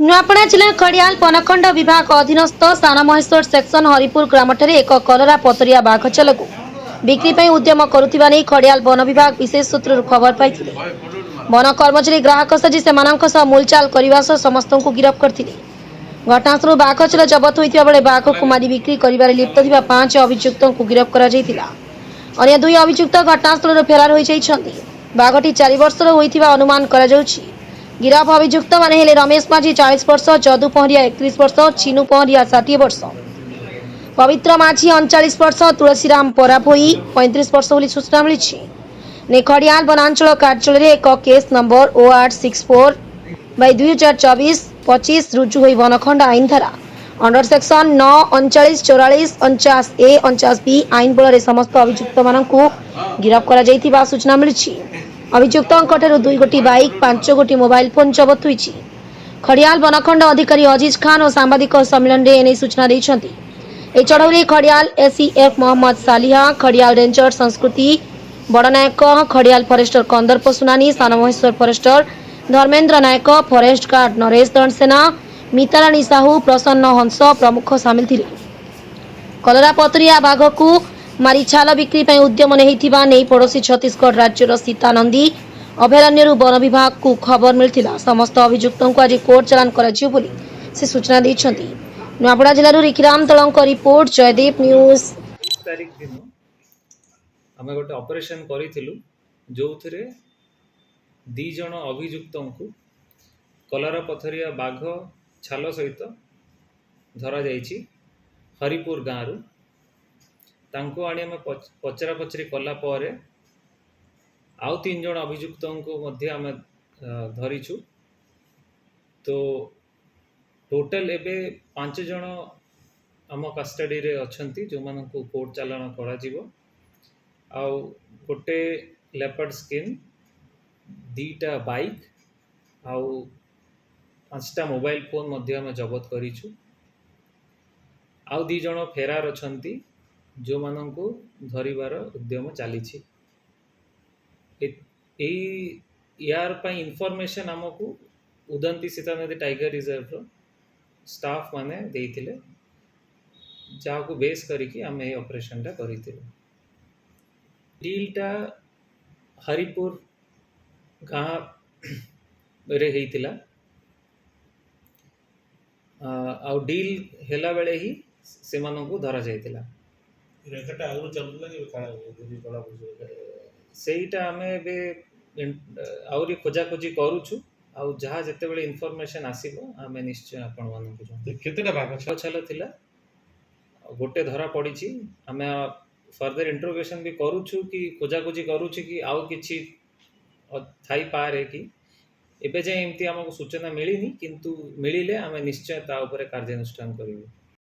नुआपड़ा जिला खड़ियाल पनखंड विभाग अधीनस्थ सानमहेश्वर सेक्शन हरिपुर ग्रामठारे एक कलरा पतरिया बाघ छेलकु बिक्री ପାଇଁ उद्यम करुथिबा नै खड़ियाल वन विभाग विशेष सूत्र खबर पाइथिले। वन कर्मचारी ग्राहक सजी सेमानंक सह मूलचाल करबा सह समस्तଙ୍କୁ गिरफ्त करथिले। घटनास्थल बाघ छेल जबत होइथिबा बेले बाघକୁ मारी बिक्री करिबारे लिप्त थिबा 5 अभियुक्तଙ୍କୁ गिरफ्त करा जायतिला। अन्य 2 अभियुक्त घटनास्थल फेरार होई जाइछन्ति। बाघटी 4 वर्षर होइथिबा अनुमान करा जाउछि। गिरफ अभियुक्त माने हेले रमेश माझी 40 वर्ष, जदू पहरिया 31 वर्ष, चिनू पहरिया 60 वर्ष, पवित्र माझी 39 वर्ष, तुलसीराम पराभोई 35 वर्ष बोली सूचना मिली। नेखड़ियाल वनांचल कार्यालय एक केस नंबर OR64/2024-25 रुजु होई वनखंड आईन धारा अंडर सेक्शन 9, 39, 44, 49A, 49B आईन बल समस्त अभियुक्त मानकु गिरफ करा जायतिबा सूचना मिली। अभियुक्तों 2 गोटी बाइक, 5 गोटी मोबाइल फोन जबत हुई। खड़ियाल वनखंड अधिकारी अजीज खान और सांबादिक सम्मेलन में एने सूचना देइछन्ति। ए चढ़ाऊ खड़ियाल SEF मोहम्मद सालिहा, खड़ियाल रेंजर संस्कृति बड़नायक, खड़ियाल फरेस्टर कंदर्प सुनानी, सानमहेश्वर फरेस्टर धर्मेन्द्र नायक, फरेस्ट गार्ड नरेश दंडसेना, मिताराणी साहू, प्रसन्न हंस प्रमुख सामिल थिले। कलरा पतरिया बाघ को मारी छाल बिक्री ପାଇଁ उद्यम नहीं नहीं पड़ोशी छत्तीसगढ़ राज्यर सीतानंदी अभयारण्य वन विभाग को खबर मिलता। समस्त अभियुक्तों को आज कोर्ट चालान कराजियो बोली से सूचना देइछन्ति। नुआपड़ा जिल्लारू रिखिराम तलंक रिपोर्ट, जयदीप न्यूज। तारीख दिन आम गोटे ऑपरेशन करूँ जो थे 2 जन अभियुक्तों को कलरा पथरिया बाघ छाल सहित धरा जाइछि हरिपुर गाँव तांको आनी आम पचरा पचरी कला परे आउ 3 जन अभियुक्तों को मध्य आम धरीछु। तो टोटल एबे 5 जन आम कस्टडी रे अछंती जो मानन को कोर्ट चालान करा जीवो। आउ गोटे लेपर्ड स्किन, 2टा बाइक आउ 5टा मोबाइल फोन मध्य आम जबत करिछु। आउ 2 जन फेरार अछंती जो मानन को धरिबार उद्यम चलीछि। यार पाई इनफॉरमेशन आमको Udanti Sitanadi tiger reserve staff माने देइथिले जहाँ को बेस करिकी आम ए ऑपरेशन टा करिथिलु। डीलटा हरिपुर गाँ रे हेइथिला। आउ डील हेला बेले ही से मानन को धरा जाइथिला। रेखाटा आगु चलुला कि काना जदी कला बुझे सेईटा आमे बे आउरी खोजा खोजी करूछु। आउ जहाँ जते बेले इनफॉरमेशन आसीबो आमे निश्चय आपण मानन को जण केतेटा भाग छल थिला गोटे धरा पड़ीछि। आमे फर्दर इंट्रोगेशन भी करूछु कि खोजा खोजी करूछु कि आउ किछि थाई पारे कि एबे जे एमती हमको सूचना मिलिनी, किंतु मिलिले आमे निश्चय ता ऊपर कार्यानुष्ठान करिबो।